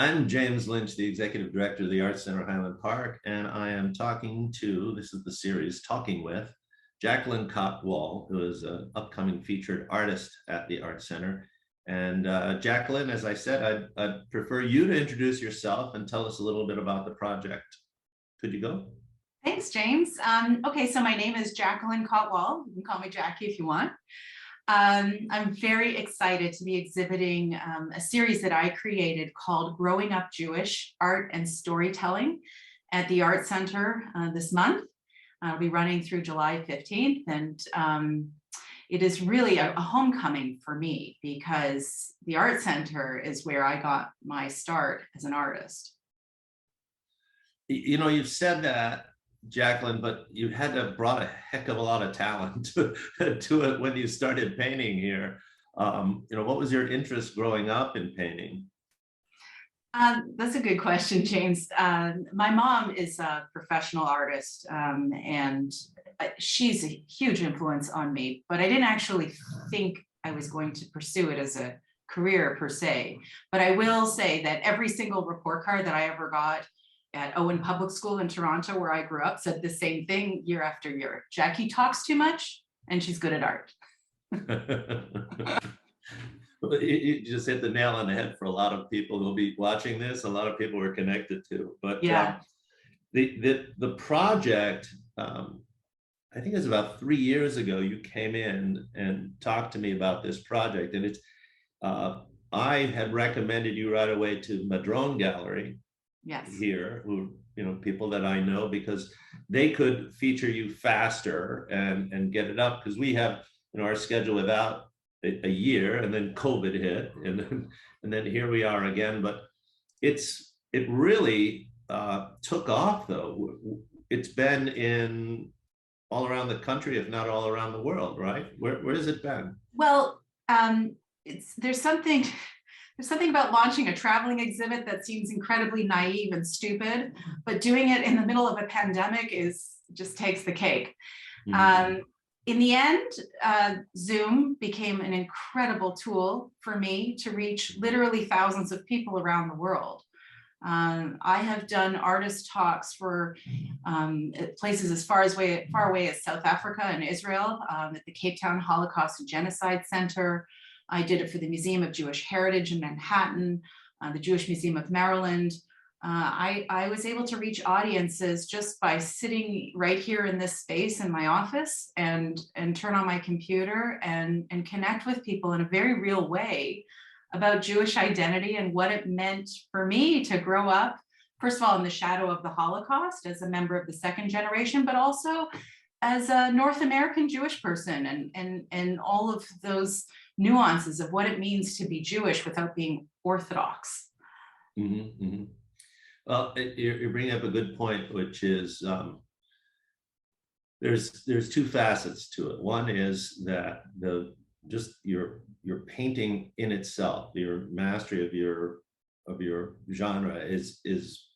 I'm James Lynch, the Executive Director of the Art Center Highland Park, and I am talking to, this is the series, Talking with Jacqueline Kott-Wolle, who is an upcoming featured artist at the Art Center. And Jacqueline, as I said, I'd prefer you to introduce yourself and tell us a little bit about the project. Could you go? Thanks, James. Okay, so my name is Jacqueline Kott-Wolle. You can call me Jackie if you want. I'm very excited to be exhibiting a series that I created called Growing Up Jewish, Art and Storytelling at the Art Center this month. I'll be running through July 15th, and it is really a homecoming for me because the Art Center is where I got my start as an artist. You know, you've said that, Jacqueline, but you had to have brought a heck of a lot of talent to it when you started painting here. You know, what was your interest growing up in painting? That's a good question, James. My mom is a professional artist, and she's a huge influence on me, but I didn't actually think I was going to pursue it as a career per se. But I will say that every single report card that I ever got at Owen Public School in Toronto, where I grew up, said the same thing year after year. Jackie talks too much and she's good at art. You just hit the nail on the head for a lot of people who'll be watching this. A lot of people are connected to. But yeah, the project, I think it was about 3 years ago, you came in and talked to me about this project. And it's, I had recommended you right away to Madrone Gallery. Yes. Here, who, you know, people that I know, because they could feature you faster and get it up, because we have, you know, our schedule without a year, and then COVID hit, and then here we are again. But it really took off, though. It's been in all around the country, if not all around the world, right? Where has it been? Well, there's something about launching a traveling exhibit that seems incredibly naive and stupid, but doing it in the middle of a pandemic just takes the cake. Mm-hmm. In the end, Zoom became an incredible tool for me to reach literally thousands of people around the world. I have done artist talks for places as far away as South Africa and Israel, at the Cape Town Holocaust and Genocide Center. I did it for the Museum of Jewish Heritage in Manhattan, the Jewish Museum of Maryland. I was able to reach audiences just by sitting right here in this space in my office and turn on my computer and connect with people in a very real way about Jewish identity and what it meant for me to grow up, first of all, in the shadow of the Holocaust as a member of the second generation, but also as a North American Jewish person and all of those nuances of what it means to be Jewish without being Orthodox. Mm-hmm, mm-hmm. Well, you're bringing up a good point, which is there's two facets to it. One is that just your painting in itself, your mastery of your genre is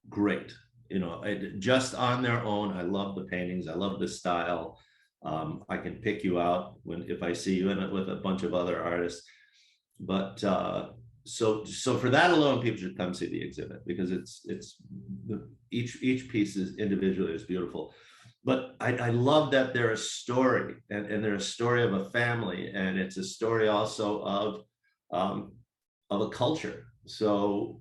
great. You know, just on their own, I love the paintings. I love the style. I can pick you out if I see you in it with a bunch of other artists. But so for that alone, people should come see the exhibit, because each piece is individually is beautiful. But I love that they're a story, and they're a story of a family, and it's a story also of a culture. So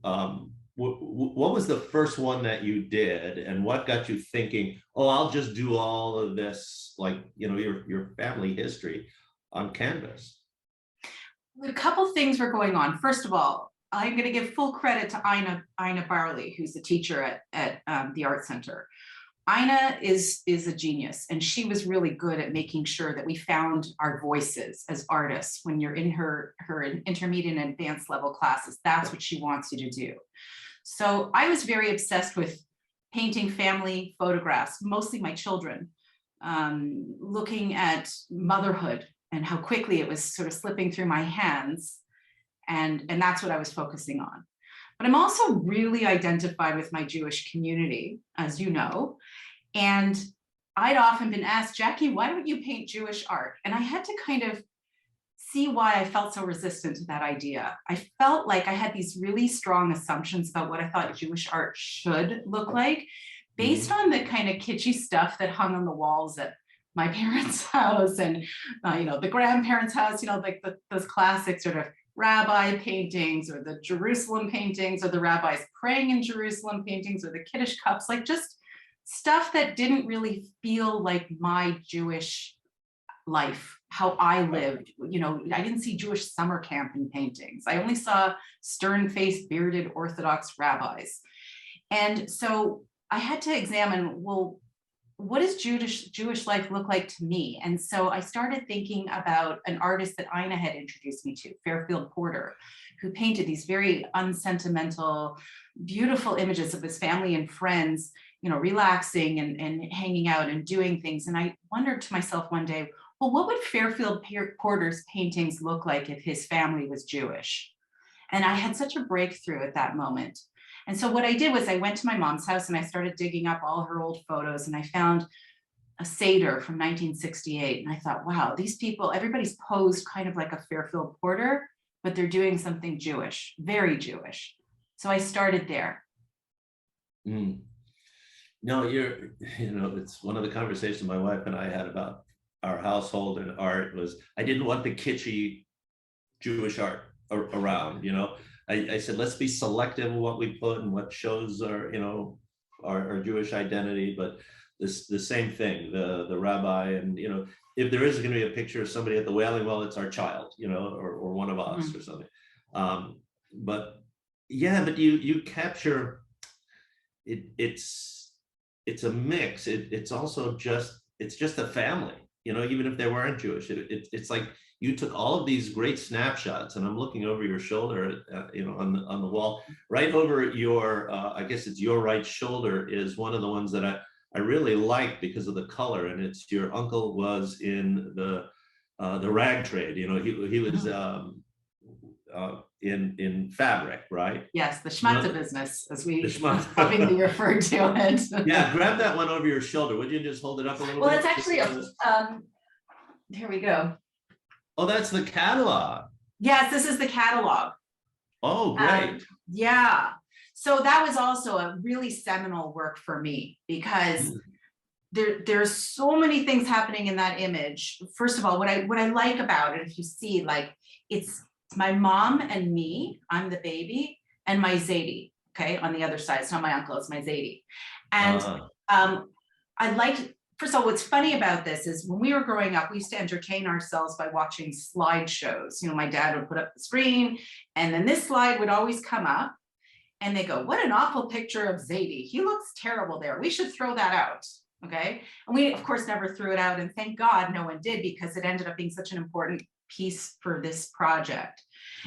what was the first one that you did, and what got you thinking, oh, I'll just do all of this, like, you know, your family history on canvas? A couple things were going on. First of all, I'm going to give full credit to Ina Barley, who's the teacher at the Art Center. Ina is a genius, and she was really good at making sure that we found our voices as artists. When you're in her intermediate and advanced level classes, that's what she wants you to do. So I was very obsessed with painting family photographs, mostly my children, looking at motherhood and how quickly it was sort of slipping through my hands. And that's what I was focusing on. But I'm also really identified with my Jewish community, as you know. And I'd often been asked, Jackie, why don't you paint Jewish art? And I had to kind of see why I felt so resistant to that idea. I felt like I had these really strong assumptions about what I thought Jewish art should look like, based Mhm. on the kind of kitschy stuff that hung on the walls at my parents' house and the grandparents' house, like those classic sort of rabbi paintings, or the Jerusalem paintings, or the rabbis praying in Jerusalem paintings, or the Kiddush cups, like just stuff that didn't really feel like my Jewish life, how I lived. I didn't see Jewish summer camp in paintings. I only saw stern-faced, bearded Orthodox rabbis. And so I had to examine, well, what does Jewish life look like to me? And so I started thinking about an artist that Ina had introduced me to, Fairfield Porter, who painted these very unsentimental, beautiful images of his family and friends, relaxing and hanging out and doing things. And I wondered to myself one day, well, what would Fairfield Porter's paintings look like if his family was Jewish? And I had such a breakthrough at that moment. And so what I did was I went to my mom's house and I started digging up all her old photos, and I found a Seder from 1968. And I thought, wow, these people, everybody's posed kind of like a Fairfield Porter, but they're doing something Jewish, very Jewish. So I started there. Mm. No, it's one of the conversations my wife and I had about our household and art was, I didn't want the kitschy Jewish art around, I said, let's be selective of what we put and what shows our Jewish identity, but the same thing, the rabbi, and if there is going to be a picture of somebody at the Wailing Well, it's our child, or one of us or something. But yeah, but you capture it. It's a mix. It's also just a family, even if they weren't Jewish. It's like you took all of these great snapshots, and I'm looking over your shoulder, on the wall, right over your, I guess it's your right shoulder, is one of the ones that I really like because of the color, and it's your uncle was in the rag trade. He was in fabric, right? Yes, the schmata business, as we The lovingly refer to it. Yeah, grab that one over your shoulder. Would you just hold it up a little Well, bit? it's actually here we go. Oh, that's the catalog. Yes, this is the catalog. Oh, great. Yeah. So that was also a really seminal work for me, because there's so many things happening in that image. First of all, what I like about it, if you see, like, it's my mom and me, I'm the baby, and my Zadie, okay, on the other side. It's not my uncle, it's my Zadie. And I liked, first of all, what's funny about this is when we were growing up, we used to entertain ourselves by watching slideshows. My dad would put up the screen, and then this slide would always come up, and they go, what an awful picture of Zadie. He looks terrible there. We should throw that out. Okay. And we, of course, never threw it out. And thank God no one did, because it ended up being such an important piece for this project.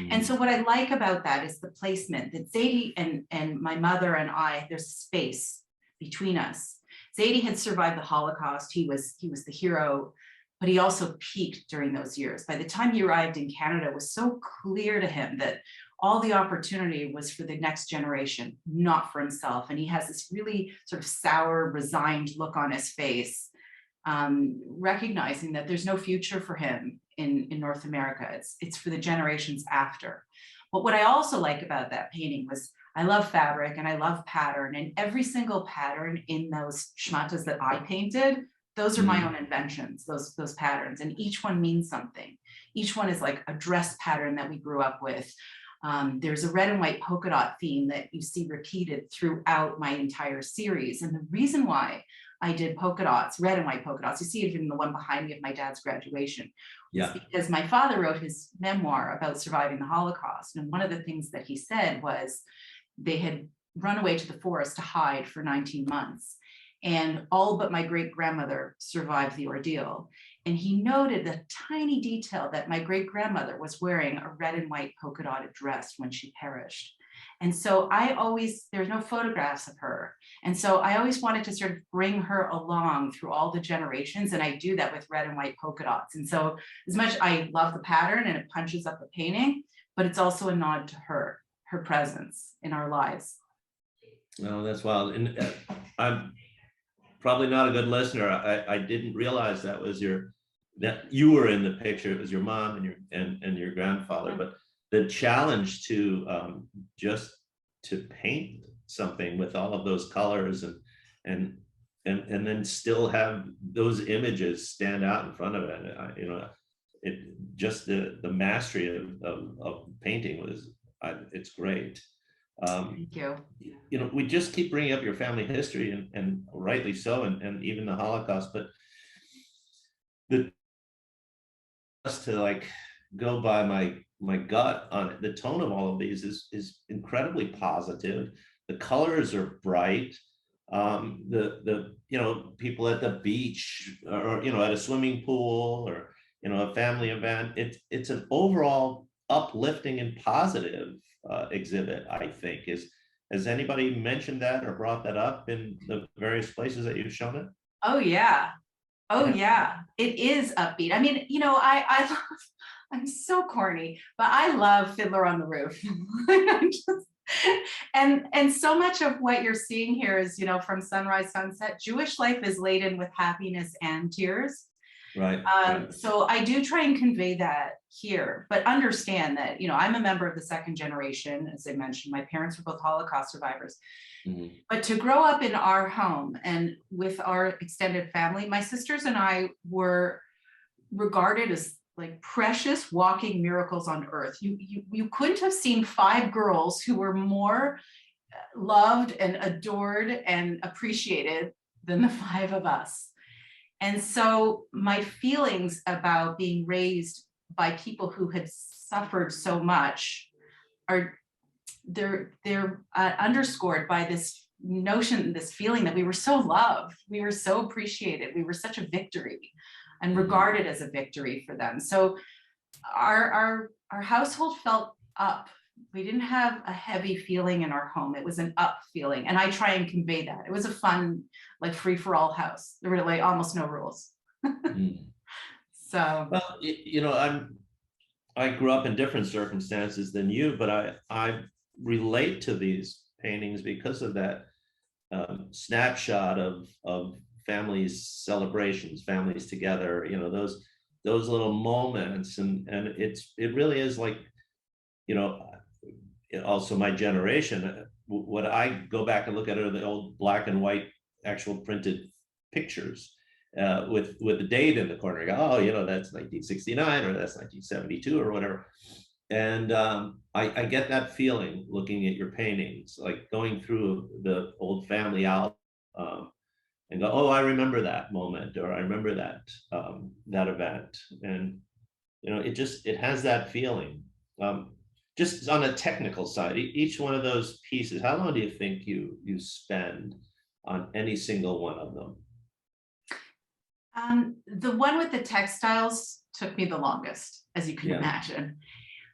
And so what I like about that is the placement that Zadie and my mother and I, there's space between us. Zadie had survived the Holocaust. He was the hero, but he also peaked during those years. By the time he arrived in Canada, it was so clear to him that all the opportunity was for the next generation, not for himself. And he has this really sort of sour, resigned look on his face, recognizing that there's no future for him in North America. It's for the generations after. But what I also like about that painting was, I love fabric and I love pattern, and every single pattern in those schmatas that I painted, those are my own inventions, those patterns, and each one means something. Each one is like a dress pattern that we grew up with. There's a red and white polka dot theme that you see repeated throughout my entire series. And the reason why I did polka dots, red and white polka dots, you see it in the one behind me of my dad's graduation, was because my father wrote his memoir about surviving the Holocaust. And one of the things that he said was they had run away to the forest to hide for 19 months. And all but my great grandmother survived the ordeal. And he noted the tiny detail that my great grandmother was wearing a red and white polka dotted dress when she perished. And so there's no photographs of her. And so I always wanted to sort of bring her along through all the generations. And I do that with red and white polka dots. And so as much I love the pattern and it punches up the painting, but it's also a nod to her presence in our lives. Oh, that's wild. And I'm probably not a good listener. I didn't realize that was your that you were in the picture. It was your mom and your grandfather, but the challenge to just to paint something with all of those colors and then still have those images stand out in front of it. You know, it just the mastery of painting was, it's great. Thank you. You know, we just keep bringing up your family history, and rightly so, and even the Holocaust, but the just to like go by my gut on it, the tone of all of these is incredibly positive. The colors are bright. The you know, people at the beach, or you know, at a swimming pool, or you know, a family event. It's an overall uplifting and positive exhibit, I think. Has anybody mentioned that or brought that up in the various places that you've shown it? Oh yeah. Oh yeah, it is upbeat. I mean, you know, I love, I'm so corny, but I love Fiddler on the Roof. I'm just, and so much of what you're seeing here is, you know, from sunrise, sunset. Jewish life is laden with happiness and tears. Right. So I do try and convey that here, but understand that, you know, I'm a member of the second generation. As I mentioned, my parents were both Holocaust survivors. Mm-hmm. But to grow up in our home and with our extended family, my sisters and I were regarded as like precious walking miracles on earth. You couldn't have seen 5 girls who were more loved and adored and appreciated than the 5 of us. And so my feelings about being raised by people who had suffered so much are, they're underscored by this notion, this feeling that we were so loved, we were so appreciated, we were such a victory and regarded as a victory for them. So our household felt up. We didn't have a heavy feeling in our home. It was an up feeling. And I try and convey that. It was a fun, like free-for-all house. There were like almost no rules. So, well, you know, I grew up in different circumstances than you, but I relate to these paintings because of that snapshot of families celebrations, families together, you know, those little moments, and it really is like, you know, also my generation, what I go back and look at are the old black and white actual printed pictures with the date in the corner. You go, oh, you know, that's 1969 or that's 1972 or whatever. And I get that feeling looking at your paintings, like going through the old family album and go, oh, I remember that moment, or I remember that that event. And you know, it has that feeling. Just on a technical side, each one of those pieces, how long do you think you spend on any single one of them? the one with the textiles took me the longest, as you can Yeah. imagine.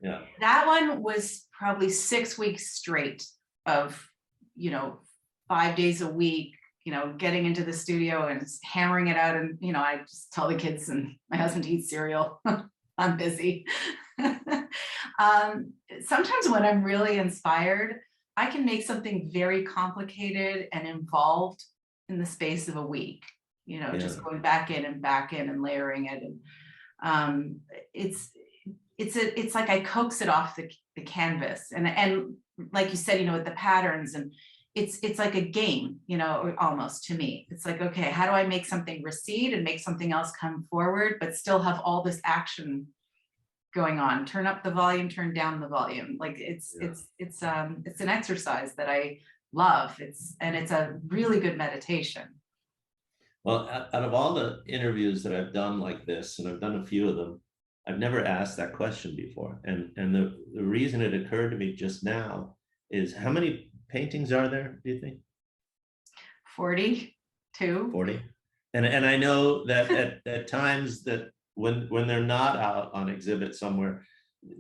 Yeah. That one was probably 6 weeks straight of, you know, 5 days a week, you know, getting into the studio and hammering it out. And, you know, I just tell the kids and my husband to eat cereal. I'm busy. Sometimes when I'm really inspired, I can make something very complicated and involved in the space of a week, you know, just going back in and layering it. And it's like I coax it off the canvas, and like you said, you know, with the patterns, and it's like a game, you know, almost to me. It's like, okay, how do I make something recede and make something else come forward, but still have all this action going on? Turn up the volume, turn down the volume. Like it's an exercise that I love. It's a really good meditation. Well, out of all the interviews that I've done like this, and I've done a few of them, I've never asked that question before. And the reason it occurred to me just now is, how many paintings are there, do you think? 42. 40. And I know that at times that when they're not out on exhibit somewhere,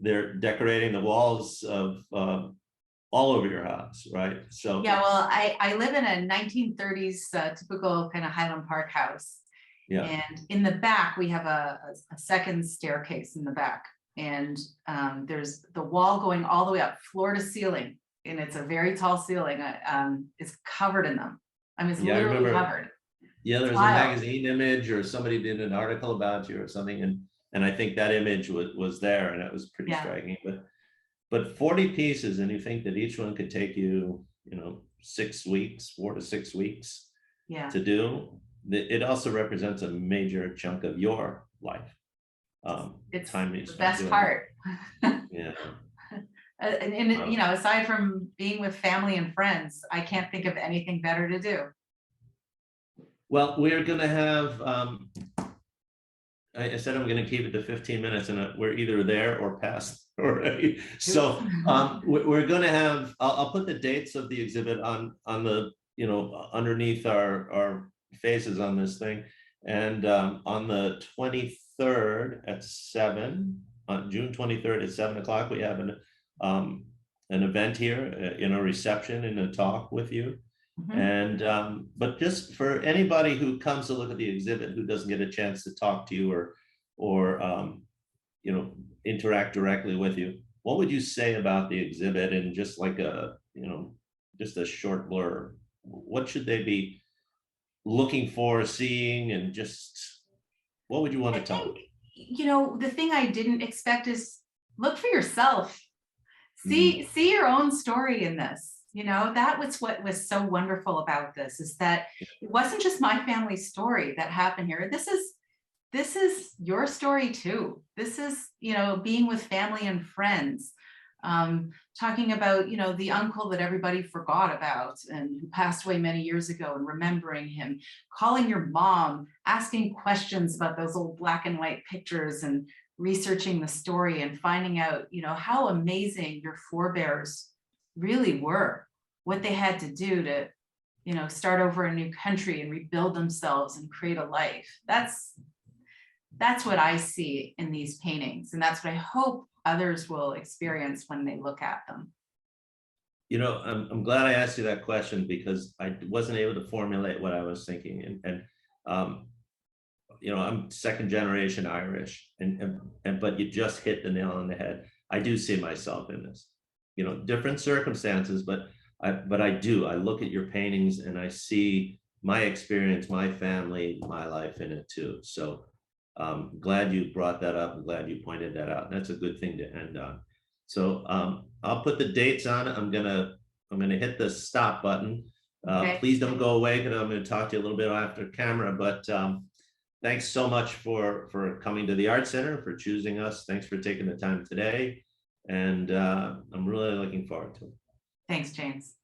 they're decorating the walls of all over your house, right? So yeah, well, I live in a 1930s typical kind of Highland Park house. yeah. And in the back, we have a second staircase in the back. And there's the wall going all the way up, floor to ceiling. And it's a very tall ceiling. It's covered in them. I mean, it's literally covered. Yeah, there's a Wild. magazine image or somebody did an article about you or something, and I think that image was there, and it was pretty Yeah. striking. But 40 pieces, and you think that each one could take you, 6 weeks, 4 to 6 weeks Yeah. to do. It also represents a major chunk of your life. It's Time you the spent best doing part. it. Yeah. And you know, aside from being with family and friends, I can't think of anything better to do. Well, we're gonna have, I said I'm gonna keep it to 15 minutes, and we're either there or past already. So we're gonna have, I'll put the dates of the exhibit on the, underneath our faces on this thing. And on the 23rd at 7, on June 23rd at 7 o'clock, we have an event here, in a reception, in a talk with you. Mhm. And but just for anybody who comes to look at the exhibit who doesn't get a chance to talk to you or interact directly with you, what would you say about the exhibit, and just like just a short blurb? What should they be looking for, seeing, and just what would you want I to tell them? think, you know, the thing I didn't expect is look for yourself. Mhm. See your own story in this. You know, that was what was so wonderful about this, is that it wasn't just my family story that happened here. This is your story too. This is, you know, being with family and friends, talking about, you know, the uncle that everybody forgot about and who passed away many years ago, and remembering him, calling your mom, asking questions about those old black and white pictures, and researching the story and finding out, you know, how amazing your forebears really were, what they had to do to, you know, start over a new country and rebuild themselves and create a life. That's what I see in these paintings, and that's what I hope others will experience when they look at them. I'm glad I asked you that question, because I wasn't able to formulate what I was thinking. Um, I'm second generation Irish, and but you just hit the nail on the head. I do see myself in this, different circumstances, but I look at your paintings and I see my experience, my family, my life in it too. So glad you brought that up. I'm glad you pointed that out. That's a good thing to end on. So I'll put the dates on. I'm gonna hit the stop button. Okay. Please don't go away, because I'm going to talk to you a little bit after camera. But thanks so much for coming to the Art Center, for choosing us. Thanks for taking the time today, and I'm really looking forward to it. Thanks, James.